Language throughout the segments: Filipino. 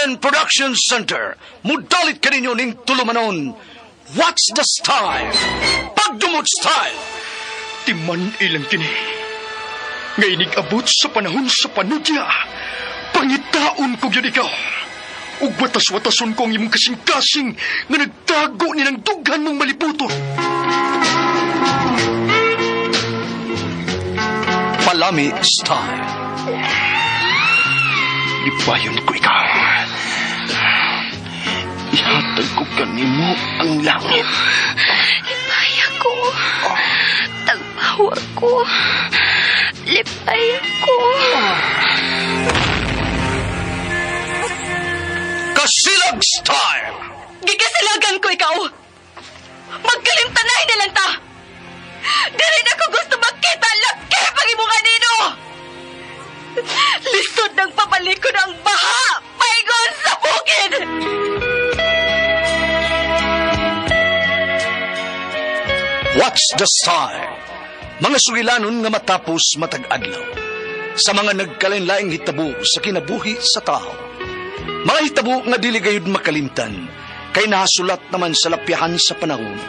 RMN Production Center. Mudalit ka ninyo ning tulumanon. What's the style? Pagdumot style. Timan ilang kini. Ngay abot sa panahon sa panudya. Pangitaon ko yun ikaw. Ug watas-watason ko ang imong kasing-kasing nga nagtago ni ng dughan mong maliputon. Palami style. Lipayon ko ikaw. Ihatag ko kanimo ang langit. Lipaya ko. Tagpawa ko. Lipaya ko. Kasilag style. Gigasilagan ko ikaw. Magkalimtanay na lang ta. Dili na ko gusto magkita laki pag imong kanino. Lisod ng papalikod ang baha. Paigon sa bukid. What's the style? Mga sugilanon nga matapos matag-adlaw. Sa mga nagkalain-laing hitabo sa kinabuhi sa tao. Mga hitabo nga dili gayud makalimtan. Kay nahasulat naman sa lapyahan sa panahon.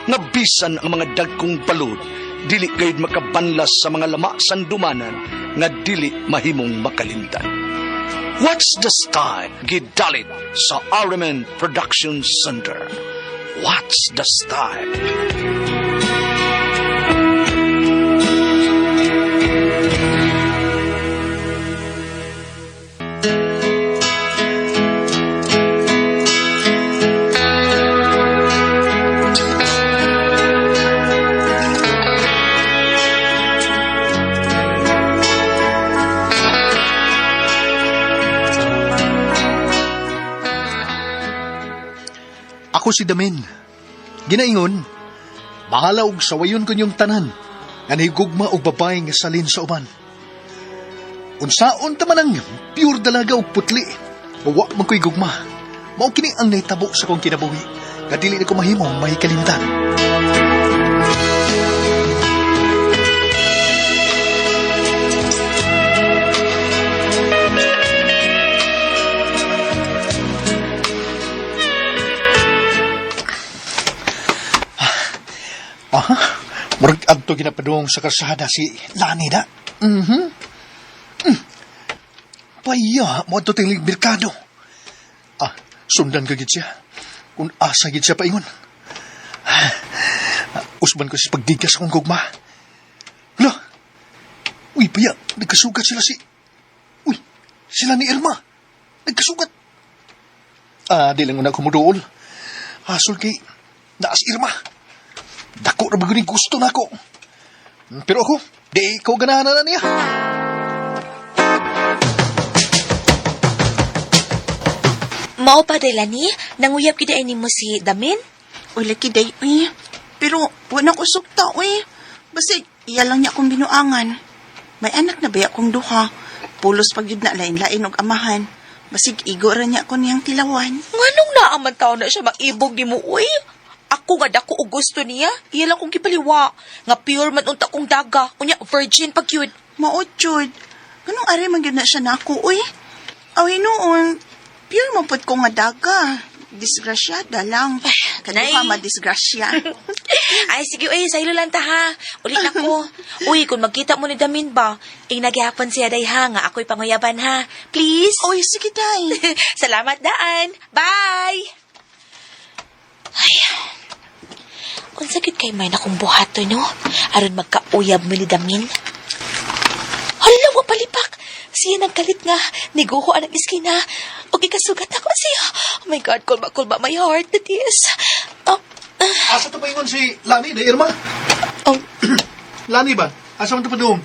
Nga bisan ang mga dagkong balod. Dili gayud makabanlas sa mga lama sandumanan. Nga dili mahimong makalimtan. What's the style? Gidalit sa RMN Production Center. What's the style? Ako si Damin. Ginaingon, bahala og sawayon ko niyong tanan, nga nahigugma og babae nga salin sa uban. Unsaon ta man ang pure dalaga og putli, bawa man ko'y gugma. Mao kini ang naitabo sa kong kinabuhi, nga dili na ko mahimong may kalimtan. Aha, murag adto ginapadung sa karsada si Lani da. Paya, mo adto tiling merkado. Sundan ka gid siya. Kung asa gid siya paingon. Usban ko si pagdigas akong gugma. Hala, uy paya, nagkasugat sila sila ni Irma. Nagkasugat. Di lang una kumuduol. Hasol kay naas Irma. Dako na baguning gusto na ako. Pero ako, di ko ganahan na niya. Mao pa day Lani, nanguyab kiday ni mo si Damin? Wala kiday, Pero wala ko sukta, Basta iya lang niya akong binuangan. May anak na ba akong duha. Pulos pag yun na lain-lain og amahan. Basig igo ra niya ako niyang tilawan. Nganong naaman taon na siya maibog ni mo, Ako nga dako og gusto niya. Iya lang kong gipaliwa. Nga pure man unta kong daga. Unya, virgin pag yun. Maot, Jud. Ganong ari man yun na siya na ako, Away noon, pure man pud ko nga daga. Disgrasyada lang. Kaduha madisgrasya. Ay, sige, saylo lang ta, ha. Ulit ako. Kung magkita mo ni Damin ba, naghihapon siya day, ha, nga ako'y panguyaban, ha. Please? Sige, day. Salamat, Daan. Bye! Ay, kung sakit kay may nakong buhato, no? Aron magkauyab mo ni Damin. Hala, wapalipak! Siya nagkalit nga, niguhoan ang iskina. O ikasugat ako siya. Oh my God, kulba, my heart, that is. Asa to paingon si Lani, da Irma? Lani ba? Asa man to pa doon?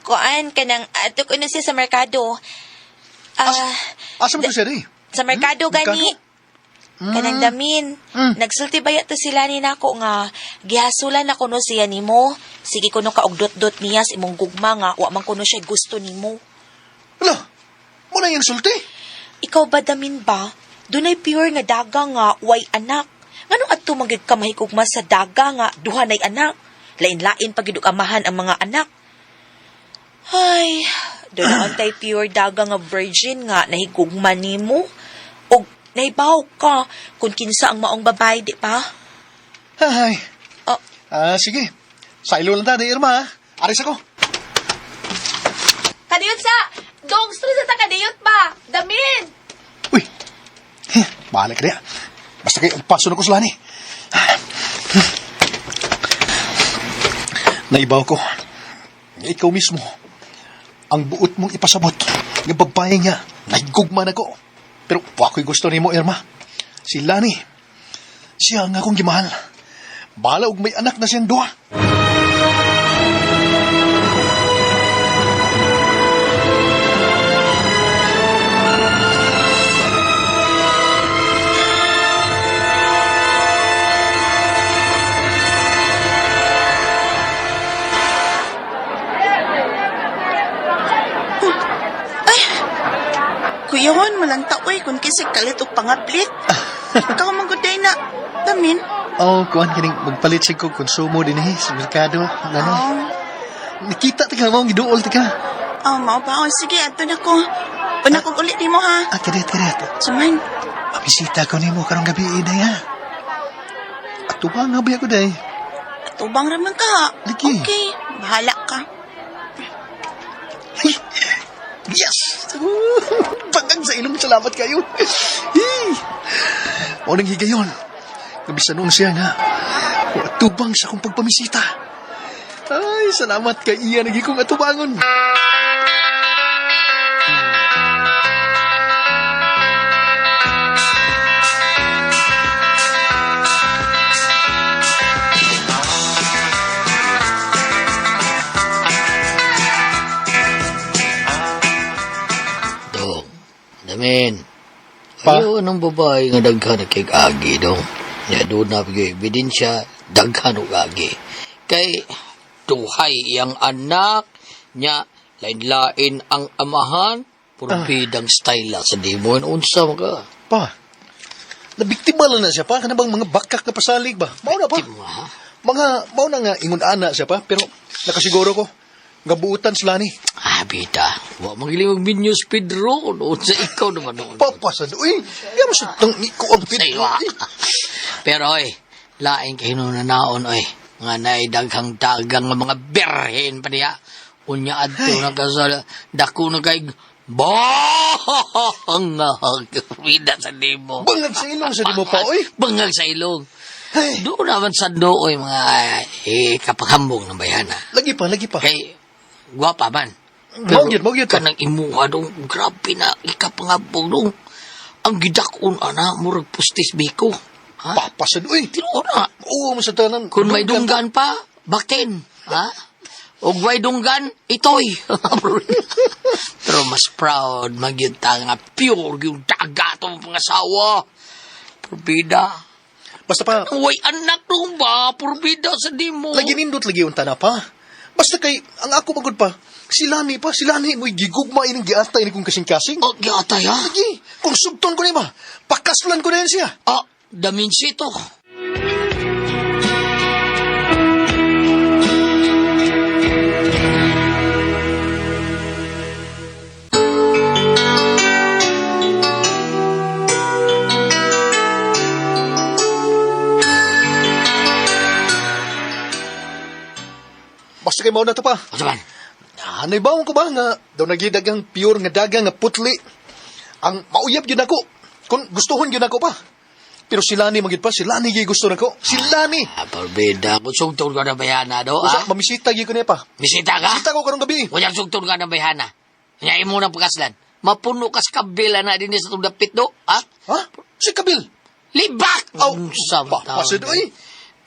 Kuan, kanang, ato ko na siya sa merkado. Asa man to siya, Sa merkado, gani. Kanang Damin. Nagsulti baya to sila ni nako nga gihasulan na kuno siya nimo. Sige kuno ka og dot-dot niya sa imong gugma nga wa man kuno siya gusto nimo. Hala, mo na yung sulti? Ikaw ba Damin ba? Dunay pure nga daga nga way anak. Nganong adto magid ka mahigugma sa daga nga duha nay anak? Lain-lain pagid amahan ang mga anak. Ay, doon tay pure daga nga virgin nga nahigugma nimo. naibaw ka kung kinsa ang maong babae, di ba? Ay. Oh, Sige. Sailo lang ta, di Irma, ha? Aris ako. kadiyot sa! Dong, stress sa kadiyot ba? Damin! Uy. Balik ka niya. Basta kayo, paso na ko sila ni. Naibaw ko. Ikaw mismo. Ang buot mong ipasabot. Yung babae niya. Naigugman ako. Pero ako'y gusto ni mo, Irma. Si Lani. Siya nga akong gimahal. Bahala og may anak na siyang duha. Kuyawan mo lang taoy kung kisig kalit o pangaplit. Ikaw maguday na. Damin. Kuhan kining magpalit siya ko konsumo din sa merkado. Ano? Oh, Nakita tika mo, giduol tika. mao ba? Sige, ato na ko. Una kong ulit ni mo, ha? Kadet. Suman. Mabisita ko ni mo karong gabi, Iday, ha? At tubang nga ba ako, day? Tubang raman ka, ha? Lagi. Okay, bahala ka. Ay, yes! Bagang sa ilong, salamat kayo. O nang higayon. Nabisanong siya nga. At tubang sa akong pagpamisita. Ay, salamat kay iya nagi kong atubangon. Dong, Damin. Pa? Ayaw ng babae nga daghan na kay agi, dong. Ya, doon na bigay ebidensya, daghan og agi. Kay, tuhay iyang anak, nya, lain-lain ang amahan, purbidang style sa di mo, unsa mo ka. Pa, nabiktima lang na siya pa. Kanabang mga bakak na pasalig ba? Mao na pa. Ma, Mau na nga ingon ana siya pa. Pero nakasiguro ko. Gabuutan sila ni. bita, wa magiling og minyos Pedro, noon sa ikaw naman noon. Papasad. Uy, yan mo sa tang iko ang pit. Saywa. Pero oy, laing kayo na naon oy. Nga naidaghang dagang nga mga berhen pa niya. Unya adto na ka sa dako na kay bangag. Wida sa limo. Bangag sa ilong sa di mo pa, uy. Bangag sa ilong. Ay, Doon naman sa dooy mga kapaghambong ng bayana. lagi pa. Kay, gwapa man. Mau yun pa. kanang imuha dong, grabe na ikapangabong dong. Ang gidakon ana, murag pustis biko. Ha? Papasad, uy. Tino na. Oo, sa tanan. Kung may dunggan pa, bakin. Ha? O may dunggan, itoy. Pero mas proud, magyunta nga pure yung daga itong pangasawa. Purbida. Basta pa, Uy, anak nung ba? Purbida sa di mo. lagi nindot lagi yung tana pa. Basta kay, ang ako magod pa, si Lani mo'y gigugma ining giatay ni kong kasing-kasing. Oh, giatay ha? Lagi, kung subton ko na ba, pakaslan ko na yan siya. Ah, damin sito. Basta kay mao na to pa. Ano man? Anay bawang ko ba nga, daw nagidagang pure nga dagang nga putli. Ang mauyab yun ako. Kung gustuhon yun ako pa. Pero si Lani magid pa, si Lani gay gusto nako. Si Lani. Ah, purbida. Kung sugtong ka na bayana do, Usa, ha? mamisita gay ko niya pa. Bisita ka? Kita ko karong gabi. Walang sugtong ka na bayana. Ngayon mo ng pagkaslan. Mapuno ka sa kabila na din sa itong dapit do, ha? Ha? Si Kabil. Libak! Aw, Samtang. pasid, uy.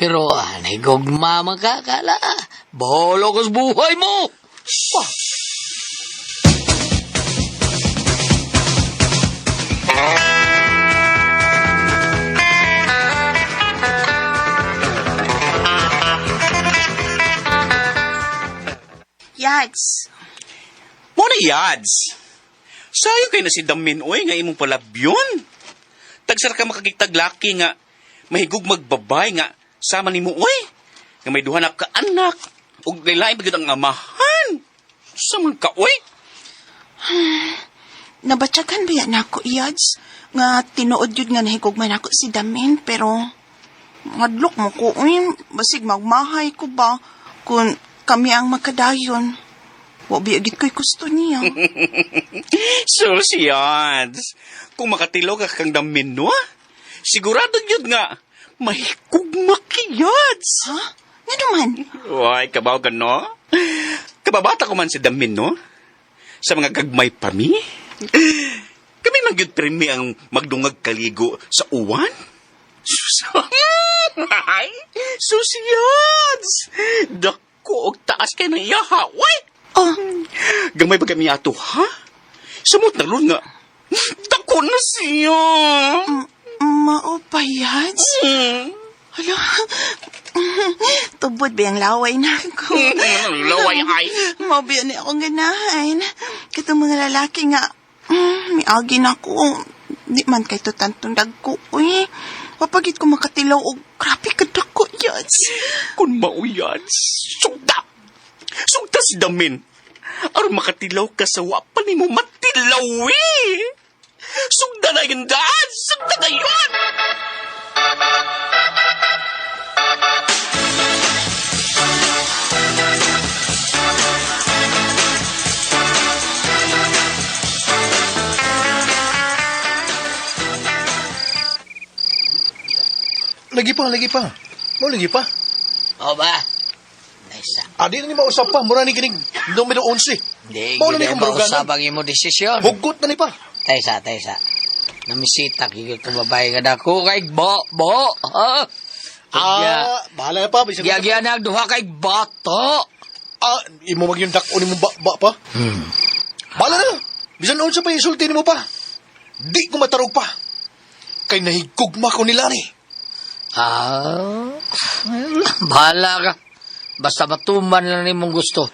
Pero, nagugma magkakala. Baholo ko sa buhay mo! Pa. Yads. Mo na yads. Sayo kay na si Damin oy nga imong palabyon. Tagsar ka makakitaglaki nga mahigug magbabay nga sama nimo oy. Nga may duha na ka anak ug lain pagid ang amahan. Sa man ka oy? nabatyagan ba yan ako, Iyads? Nga tinuod yun nga nahigugman ako si Damin, pero madlok mo ko, basig magmahay ko ba kung kami ang makadayon. Wabi agit ko'y gusto niya. Sus, Yads. Kung makatilog ka kang Damin, no? Sigurado yun nga, mahigugma ki, Yads. Ha? Nga naman? Uy, kabaw ka, no? Kababata ko man si Damin, no? Sa mga gagmay pa mi. Kami lang yun premi ang magdungag kaligo sa uwan. Sus, ay, Yads. Dako og taas kay na iyaha, uy. Oh, Gamay ba kami ato, ha? Samot na lun nga. Dako na siya. mao pa, Yads? Hala, tubod ba yung laway na ako? Laway ay. Mabiyo na akong ganahan. Katong mga lalaki nga, may agi na ako. Di man kay to tantong dagko. Uy, papagit ko makatilaw o grabe ka dako, Yads. Kung mauyad, sugda. Sugda si Damin. Aron makatilaw ka sa wapan ni mo matilawi. Sugda na yun, Dad. Sugda na yun. Lagi pa. Mo lagi pa. O ba? Nice. Adi na ni mausap pa. Mura ni kinig. Numero 11. Di, Mao na ni gina kong baruganan. mausabang imo desisyon. Hugot na ni pa. Taysa. Namisita, kigil ko babae ka na ko kay bo. Ha? Bahala na pa. Bisan Giyagya na duha kay bato. Imo magyundak o ni mo ba pa. Bahala na. Bisan noon sa pa isulti ni mo pa. Di ko matarog pa. Kay nahigugma ko nila ni. Bahala ka. Basta matuman lang ni mong gusto.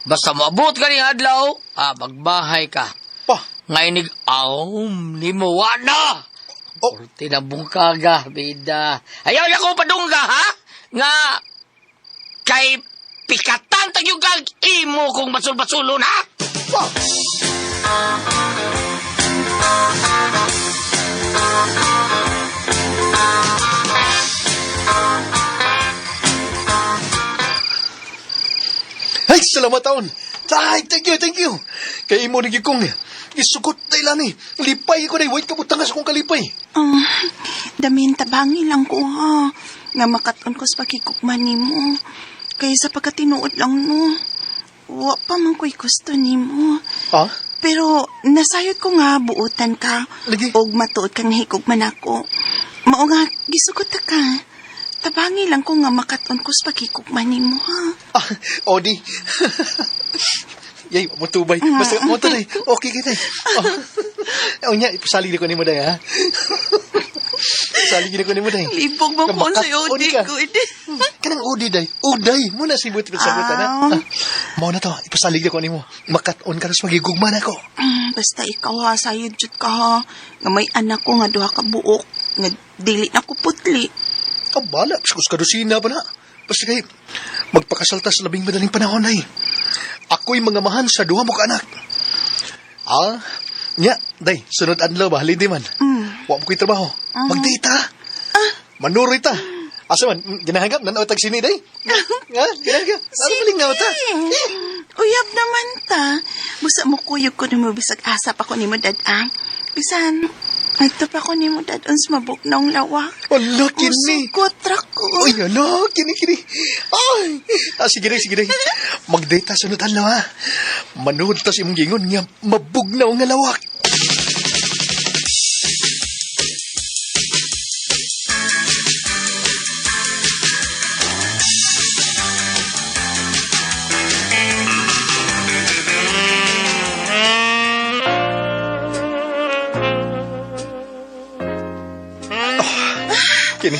Basta maabot ka ni adlaw, magbahay ka. Pa. Ngaynig ni mo wana. Oh. Tinabong ka ga, bida. Ayaw na ko padungga, ha? Nga, kay pikatan tagyong kag imo kung basul-basulo na. Pa. Ay, salamat taon. Ay, thank you. Kay imo nigi kong isugot na ilan Lipay ko na, wait ka putangas akong kalipay. Damin tabangi lang ko, ha? Nga makaton ko sa pakikukman ni mo. Kaya sa pagkatinuod lang, no? Wa pa man ko'y gusto ni mo. Ah? Pero nasayot ko nga buutan ka. Lagi? Og matuod kang higugman ako. Mao nga, gisugot ka. Tabangi lang ko nga makaton ko sa pakikukman ni mo, ha? Odi. Yay, matubay. Basta mo day. Okay kita. Nya, ipasali ko ni mo day, ha? Sali ko ni mo day. Libog mo ko sa'yo, Odi ko. Kanang Odi day. Uday, muna si buti sa buta na. Mao na to, ipasali ko ni mo. Makat-on ka ras magigugman ako. Basta ikaw, ha, sayod jud ka, ha? Nga may anak ko nga duha ka buok. Nga dili na ko putli. Bala, piskus kadusina pa na. Basta kay, magpakasalta sa labing madaling panahon ay. Ako'y mga mahan sa duha mo ka anak. Nya, day, sunod adlaw ba, halidi man. Wa mo ko'y trabaho. Mag-date, ha? Manuroy ta. Asa man, ginahagap, nanawatag sini, day? Nga, ginahagap. Ano maling nga ta? Uyab naman ta. Busa mo kuyog ko na mo bisag asap ako ni mo dadang. Bisan, nagto pa ko ni mo dadon sa mabuknaong lawak. Ala, kini. Musukot ra ko. Uy, ala, kini. Ay, sige day. Mag-date ta sunod adlaw, ha? Manood ta si imong gingon nga mabugnaw nga lawak. Kini,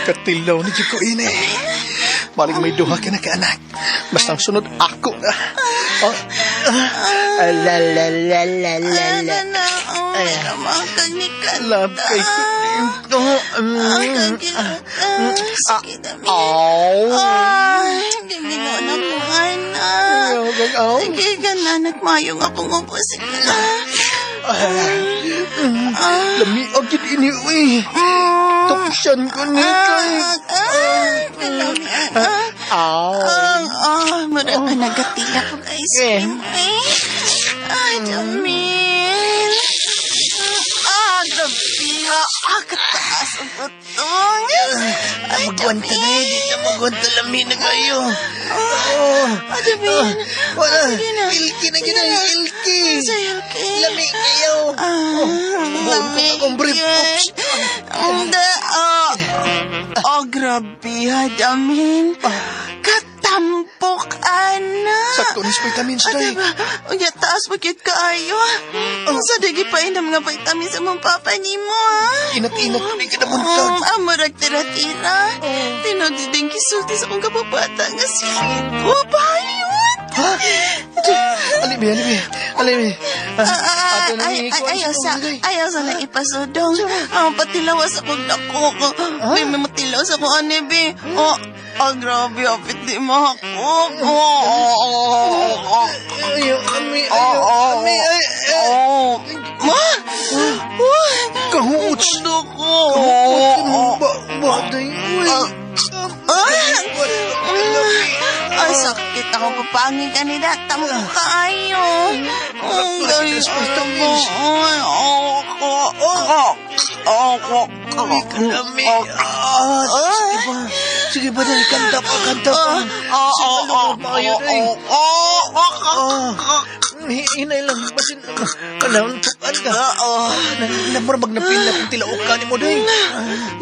katilaw ni Jiko ini. Maling may duha ka na ka anak. Basta ang sunod ako. La. Ramakag ni Kanta. Love kay ko dito. Sige, Damin. Aw. Ay, hindi ginawa na po, anak. Aw. Sige, gananak mayong akong upo. Sige na. Lami agad ini, uy. Tapusan ko ni kay. Kalami, Aw. Mura ka nagatila po guys. Ay, Damin. Grabe. Kataas ang utong. Ay, Magwanta na eh. Di na magwanta lami na kayo. Damin. Wala. Sige na. Ilki na gina. Ilki. Sa ilki. Lami kayo. Buon ko akong brief. Oops. Grabe ha, Damin. Katampok, anak. Sakto ni vitamins na eh. Diba? Unya, taas magkit ka ayo. Ang sadagi pa ng mga vitamins sa mong papa ni mo, ha? Inat-inat ko ni kinabuntag. Amurag tira-tira. Tinodiding kisulti sa kong kapabata nga silid ko. Bayot! Ha? Alibi. Ayaw sa nang ipasudong. Pati lawas akong dako. May matilaw sa kong anibi. Grabe, apit di mo ako. Ayaw, ami. Ma? Kahuts. Doko. Baday, uy. Ay, sakit ako papangin kanina. Tamo ko kaayo. Ang galing mo. Sige ba dahil kanta pa. Sige ba maayo rin. Hinay lang. Basin, kanantukan ka. Namurabag na pila kung tilaukan mo dahil.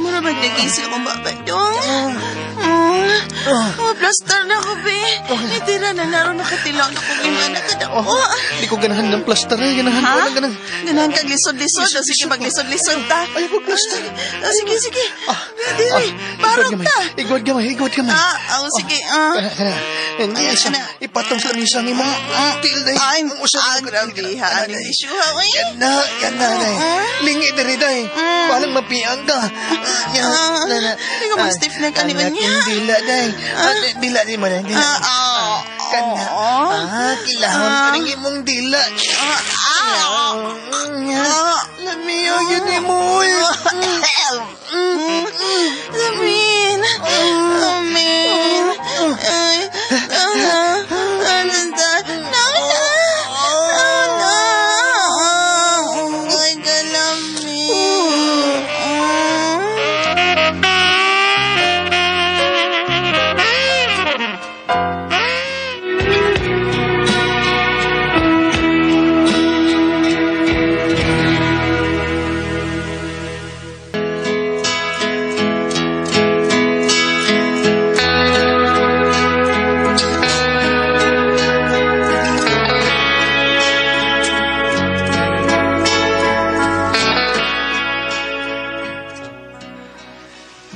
Marabag nagising akong babay dong. Plaster na ko, be. Itira na naroon nakatilaw na kong imana ka na ko. Di ko ganahan ng plaster eh. Ganahan ko lang ganang. Ganahan kang lisod-lisod. Sige, maglisod-lisod ta. Ay, pag plaster. Sige. Dili, barok ta. Igwad gamay. Sige. Hindi isa. Ipatong sa misang imong til dahil. Ay, ang usap mo grabe ha. Ano yung issue ha? Yan na, day. Lingi na rin, day. Palang mapiang ka. Hindi ko mag-stiff na kaniman niya. Dila, day. Dila di mo, day. Kana. Kilahon pa rin imong dila. Lamiyo, yun ni mo. Damin.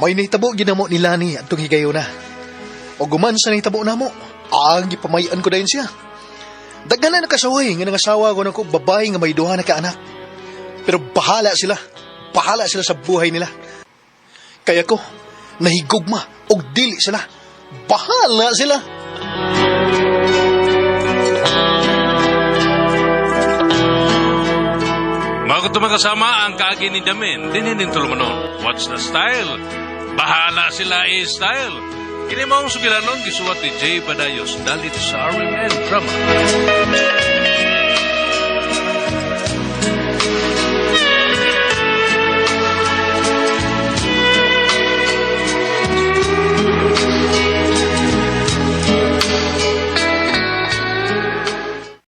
May nahitabo ginamo ni Lani at itong higayo na. O guman sa nahitabo na mo, gipamayan ko dahil siya. Daghan na nakasaway nga nangasawa ko na ko babae nga may duha na kaanak. Pero bahala sila sa buhay nila. Kaya ko, nahigugma o dili sila. Bahala sila. Mga kutumang kasama ang kaagi ni Damin, dininin tulumanon. What's the style? Bahala sila style. Kini maong sugilanon gisuwat ni Jay Badayos dalit sa RMN Drama.